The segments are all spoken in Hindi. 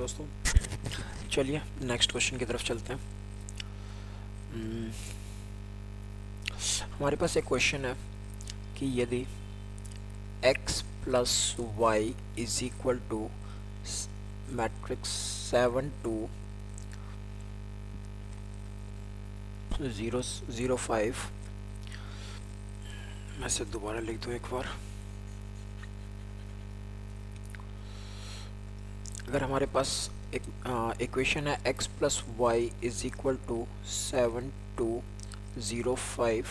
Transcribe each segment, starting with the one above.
दोस्तों, चलिए नेक्स्ट क्वेश्चन की तरफ चलते हैं। हमारे पास एक क्वेश्चन है कि यदि x plus y is equal to matrix 7 2 0 0 5, मैं इसे दोबारा लिख दूं एक बार। अगर हमारे पास एक इक्वेशन है x plus y is equal to 7 2 0 5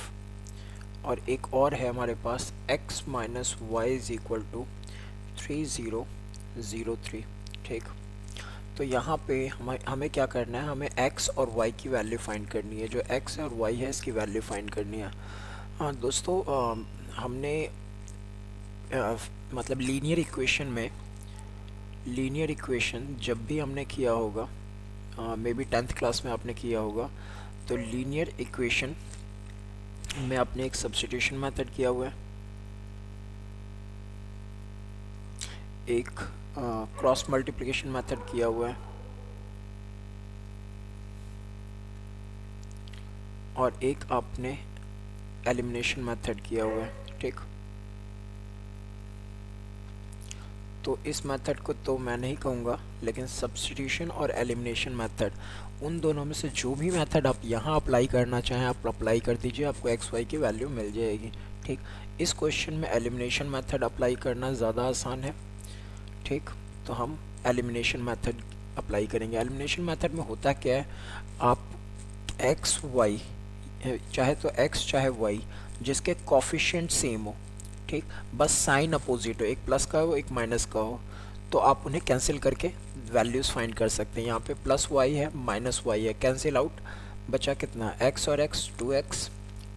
और एक और है हमारे पास x minus y is equal to 3 0 0 3, ठीक। तो यहाँ पे हमें क्या करना है, हमें x और y की वैल्यू फाइंड करनी है। जो x और y है इसकी वैल्यू फाइंड करनी है। हाँ दोस्तों, हमने मतलब लीनियर इक्वेशन जब भी हमने किया होगा, मे बी 10th क्लास में आपने किया होगा, तो लीनियर इक्वेशन में आपने एक सब्स्टिट्यूशन मेथड किया हुआ है, एक क्रॉस मल्टीप्लिकेशन मेथड किया हुआ है और एक आपने एलिमिनेशन मेथड किया हुआ है, ठीक। तो इस मेथड को तो मैं नहीं कहूँगा, लेकिन सब्स्टिट्यूशन और एलिमिनेशन मेथड, उन दोनों में से जो भी मेथड आप यहाँ अप्लाई करना चाहें आप अप्लाई कर दीजिए, आपको एक्स वाई की वैल्यू मिल जाएगी, ठीक। इस क्वेश्चन में एलिमिनेशन मेथड अप्लाई करना ज़्यादा आसान है, ठीक। तो हम एलिमिनेशन मेथड अप्लाई करेंगे। एलिमिनेशन मेथड में होता क्या है, आप एक्स वाई चाहे तो एक्स चाहे वाई जिसके कोफिशिएंट सेम हो, ठीक, बस साइन अपोजिट हो, एक प्लस का हो एक माइनस का हो, तो आप उन्हें कैंसिल करके वैल्यूज़ फाइंड कर सकते हैं। यहाँ पे प्लस वाई है माइनस वाई है, कैंसिल आउट, बचा कितना, एक्स और एक्स 2x,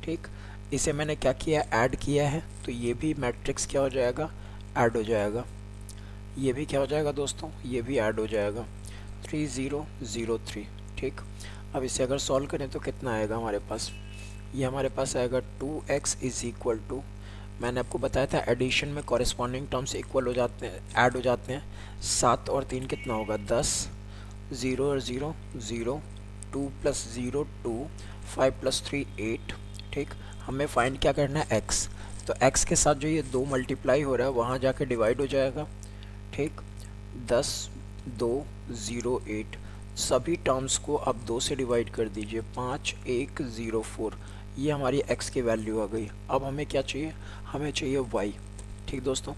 ठीक। इसे मैंने क्या किया, ऐड किया है, तो ये भी मैट्रिक्स क्या हो जाएगा, ऐड हो जाएगा। ये भी क्या हो जाएगा दोस्तों, ये भी ऐड हो जाएगा, 3 0 0 3, ठीक। अब इसे अगर सॉल्व करें तो कितना आएगा हमारे पास, ये हमारे पास आएगा 2x इज इक्वल टू, मैंने आपको बताया था एडिशन में कॉरेस्पॉन्डिंग टर्म्स इक्वल हो जाते हैं, ऐड हो जाते हैं। 7 और 3 कितना होगा, 10, 0 और 0 0, 2 प्लस 0 2, 5 प्लस 3 8, ठीक। हमें फाइंड क्या करना है, x, तो x के साथ जो ये 2 मल्टीप्लाई हो रहा है वहाँ जाके डिवाइड हो जाएगा, ठीक। 10 2 0 8, सभी टर्म्स को आप 2 से डिवाइड कर दीजिए, 5 1 0 4, ये हमारी x की वैल्यू आ गई। अब हमें क्या चाहिए, हमें चाहिए y, ठीक दोस्तों।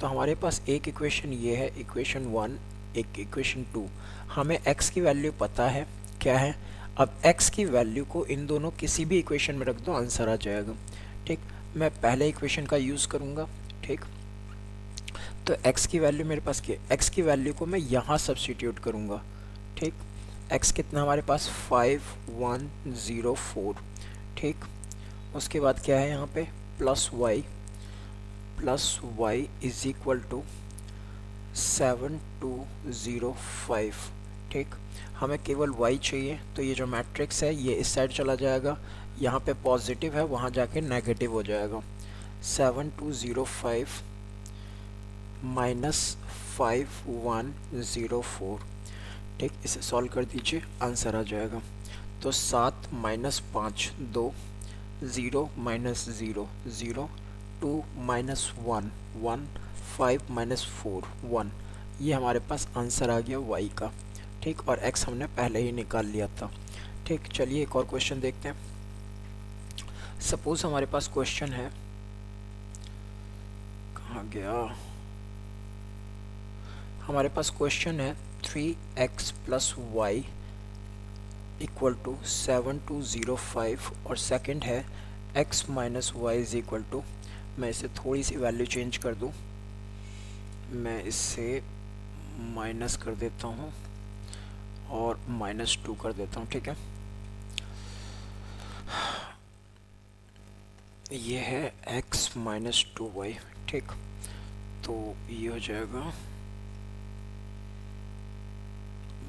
तो हमारे पास एक इक्वेशन ये है, इक्वेशन 1, एक इक्वेशन 2, हमें x की वैल्यू पता है क्या है। अब x की वैल्यू को इन दोनों किसी भी इक्वेशन में रख दो, आंसर आ जाएगा, ठीक। मैं पहले इक्वेशन का यूज़ करूँगा, ठीक। तो x की वैल्यू मेरे पास क्या, x की वैल्यू को मैं यहाँ सब्स्टिट्यूट करूँगा, ठीक। x कितना हमारे पास 5 1 0 4, ठीक। उसके बाद क्या है यहाँ पे, plus y is equal to 7 2 0 5, ठीक। हमें केवल y चाहिए, तो ये जो मैट्रिक्स है ये इस साइड चला जाएगा, यहाँ पे पॉजिटिव है वहाँ जाके नेगेटिव हो जाएगा, 7 2 0 5 माइनस 5 1 0 4, ठीक। इसे सॉल्व कर दीजिए, आंसर आ जाएगा। तो 7 माइनस 5 2, 0 माइनस 0 0, 2 माइनस 1 1, 5 माइनस 4 1, ये हमारे पास आंसर आ गया y का, ठीक। और x हमने पहले ही निकाल लिया था, ठीक। चलिए एक और क्वेश्चन देखते हैं। सपोज हमारे पास क्वेश्चन है, कहाँ गया, हमारे पास क्वेश्चन है 3x plus Y equal to 7 2 0 5 और सेकंड है x minus y is equal to, मैं इसे थोड़ी सी वैल्यू चेंज कर दूं, मैं इसे माइनस कर देता हूं और -2 कर देता हूं, ठीक है। ये है x माइनस 2y, ठीक। तो ये हो जाएगा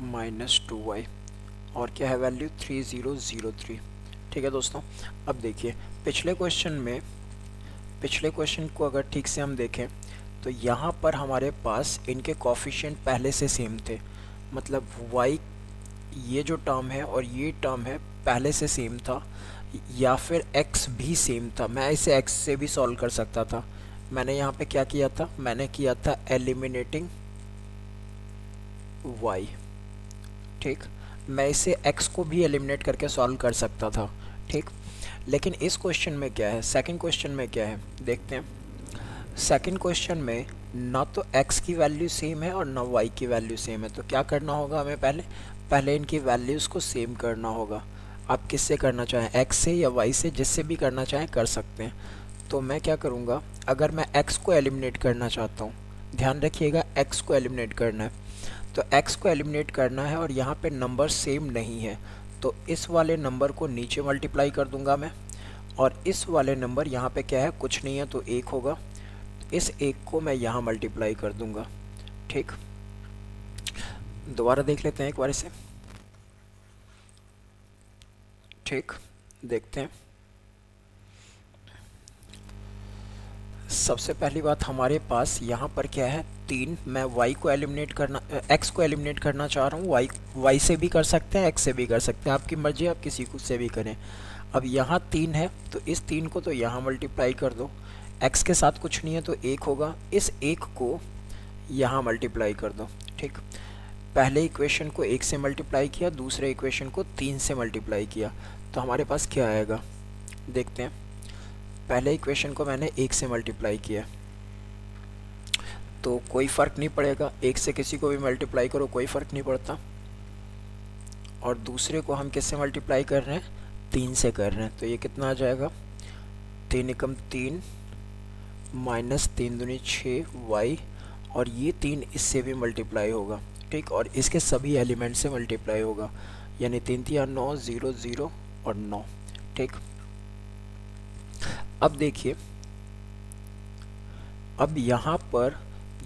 -2y और क्या है वैल्यू 3003, ठीक है दोस्तों। अब देखिए पिछले क्वेश्चन को अगर ठीक से हम देखें तो यहाँ पर हमारे पास इनके कोफिशिएंट पहले से सेम थे, मतलब y ये जो टर्म है और ये टर्म है पहले से सेम था, या फिर x भी सेम था। मैं इसे x से भी सॉल्व कर सकता था। मैंने यहाँ पे क्या किया था, मैंने किया था एलिमिनेटिंग y। ठीक, मैं इसे x को भी एलिमिनेट करके सॉल्व कर सकता था। ठीक, लेकिन इस क्वेश्चन में क्या है, सेकंड क्वेश्चन में क्या है देखते हैं। सेकंड क्वेश्चन में ना तो x की वैल्यू सेम है और ना y की वैल्यू सेम है। तो क्या करना होगा हमें, पहले इनकी वैल्यूज़ को सेम करना होगा। आप किससे करना चाहें, x से या y से, जिससे भी करना चाहें कर सकते हैं। तो मैं क्या करूँगा, अगर मैं x को एलिमिनेट करना चाहता हूँ, ध्यान रखिएगा x को एलिमिनेट करना है, तो x को एलिमिनेट करना है और यहाँ पे नंबर सेम नहीं है, तो इस वाले नंबर को नीचे मल्टीप्लाई कर दूंगा मैं, और इस वाले नंबर यहाँ पे क्या है, कुछ नहीं है तो 1 होगा, इस 1 को मैं यहाँ मल्टीप्लाई कर दूंगा। ठीक, दोबारा देख लेते हैं एक बार इसे। ठीक, देखते हैं। सबसे पहली बात हमारे पास यहाँ पर क्या है, 3। मैं y को एलिमिनेट करना, x को एलिमिनेट करना चाह रहा हूँ। y से भी कर सकते हैं, x से भी कर सकते हैं, आपकी मर्जी, आप किसी को से भी करें। अब यहाँ 3 है तो इस 3 को तो यहाँ मल्टीप्लाई कर दो, x के साथ कुछ नहीं है तो 1 होगा, इस 1 को यहाँ मल्टीप्लाई कर दो। ठीक, पहले इक्वेशन को 1 से मल्टीप्लाई किया, दूसरे इक्वेशन को 3 से मल्टीप्लाई किया, तो हमारे पास क्या आएगा देखते हैं। पहले इक्वेशन को मैंने 1 से मल्टीप्लाई किया तो कोई फ़र्क नहीं पड़ेगा, 1 से किसी को भी मल्टीप्लाई करो कोई फ़र्क नहीं पड़ता। और दूसरे को हम किससे मल्टीप्लाई कर रहे हैं, 3 से कर रहे हैं, तो ये कितना आ जाएगा, 3 एकम 3 माइनस 3 दूनी 6 y, और ये 3 इससे भी मल्टीप्लाई होगा। ठीक, और इसके सभी एलिमेंट से मल्टीप्लाई होगा, यानी 3 3 9, 0 0 और 9। ठीक, अब देखिए, अब यहाँ पर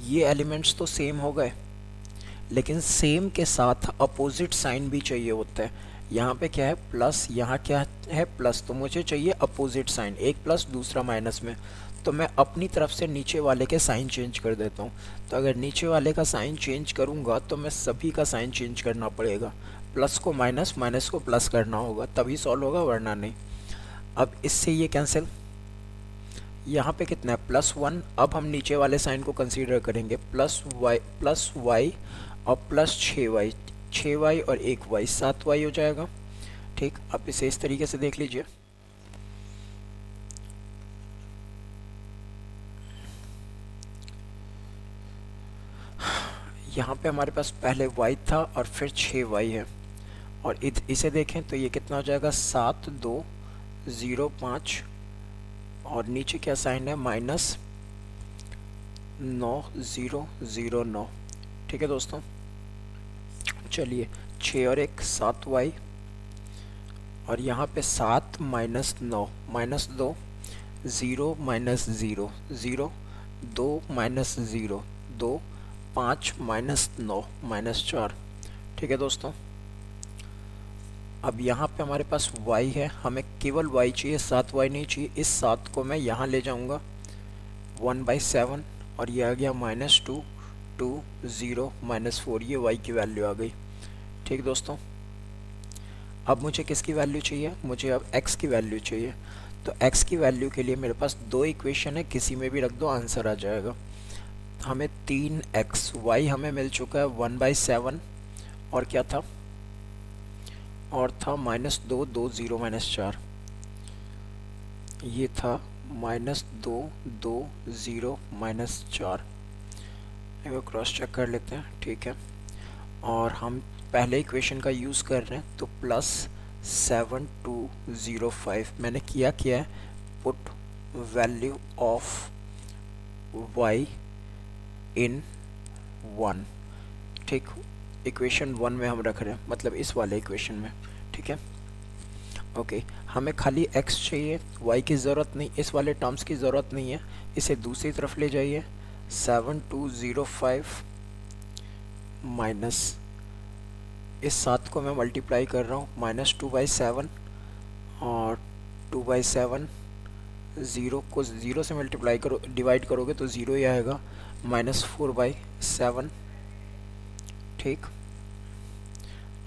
ये एलिमेंट्स तो सेम हो गए, लेकिन सेम के साथ अपोजिट साइन भी चाहिए होता है। यहाँ पे क्या है प्लस, यहाँ क्या है प्लस, तो मुझे चाहिए अपोजिट साइन, एक प्लस दूसरा माइनस में। तो मैं अपनी तरफ से नीचे वाले के साइन चेंज कर देता हूँ। तो अगर नीचे वाले का साइन चेंज करूँगा तो मैं सभी का साइन चेंज करना पड़ेगा, प्लस को माइनस, माइनस को प्लस करना होगा, तभी सॉल्व होगा, वरना नहीं। अब इससे ये कैंसिल, यहाँ पे कितना है +1। अब हम नीचे वाले साइन को कंसीडर करेंगे, प्लस वाई और प्लस 6y, 6y और 1y, 7y हो जाएगा। ठीक, अब इसे इस तरीके से देख लीजिए। यहाँ पे हमारे पास पहले y था और फिर 6y है, और इसे देखें तो ये कितना हो जाएगा, 7 2 0 5, और नीचे क्या साइन है, माइनस 9 0 0 9। ठीक है दोस्तों, चलिए 6 और 1 7y, और यहाँ पे 7 minus 9 minus 2, 0 minus 0 0, 2 minus 0 2, 5 minus 9 minus 4। ठीक है दोस्तों, अब यहाँ पे हमारे पास y है, हमें केवल y चाहिए, 7y नहीं चाहिए। इस 7 को मैं यहाँ ले जाऊँगा 1/7, और ये आ गया -2 2 0 -4, ये y की वैल्यू आ गई। ठीक दोस्तों, अब मुझे किसकी वैल्यू चाहिए, मुझे अब x की वैल्यू चाहिए। तो x की वैल्यू के लिए मेरे पास 2 इक्वेशन है, किसी में भी रख दो आंसर आ जाएगा। हमें 3x, y हमें मिल चुका है 1/7, और क्या था, और था -2 2 0 -4, ये था -2 2 0 -4। एक बार क्रॉस चेक कर लेते हैं। ठीक है, और हम पहले इक्वेशन का यूज़ कर रहे हैं, तो +7205 मैंने क्या है, पुट वैल्यू ऑफ y इन 1। ठीक, इक्वेशन 1 में हम रख रहे हैं, मतलब इस वाले इक्वेशन में। ठीक है, ओके, हमें खाली x चाहिए, y की ज़रूरत नहीं, इस वाले टर्म्स की ज़रूरत नहीं है। इसे दूसरी तरफ ले जाइए, 7205 माइनस, इस 7 को मैं मल्टीप्लाई कर रहा हूँ, -2/7, और 2/7, 0 को 0 से मल्टीप्लाई करो, डिवाइड करोगे तो 0 ही आएगा, -4/7। ठीक,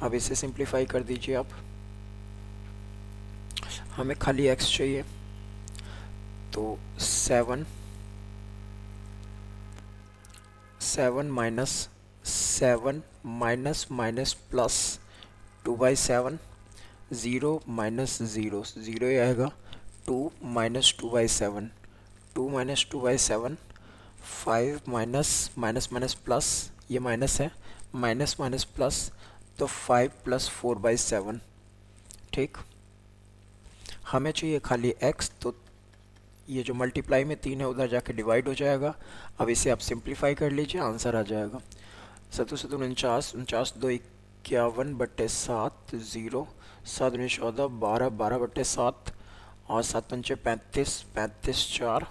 अब इसे सिंप्लीफाई कर दीजिए आप, हमें खाली x चाहिए, तो 7 minus 7 minus minus plus 2/7, 0 minus 0 0 ही आएगा, 2 minus 2/7, 2 minus 2/7, 5 minus minus minus plus, ये माइनस है, माइनस माइनस प्लस, तो 5 प्लस 4/7। ठीक, हमें चाहिए खाली x, तो ये जो मल्टीप्लाई में 3 है उधर जाके डिवाइड हो जाएगा। अब इसे आप सिंप्लीफाई कर लीजिए, आंसर आ जाएगा 7 49, 2 51/7, 0 7 14 12 12/7, और 7 5 35 35 4,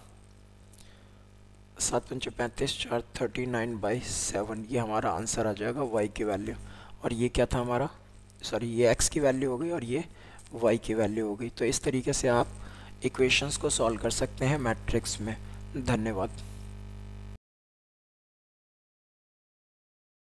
7 5 35 4 39/7। ये हमारा आंसर आ जाएगा y की वैल्यू। और ये क्या था हमारा, सॉरी ये x की वैल्यू हो गई और ये y की वैल्यू हो गई। तो इस तरीके से आप इक्वेशंस को सॉल्व कर सकते हैं मैट्रिक्स में। धन्यवाद।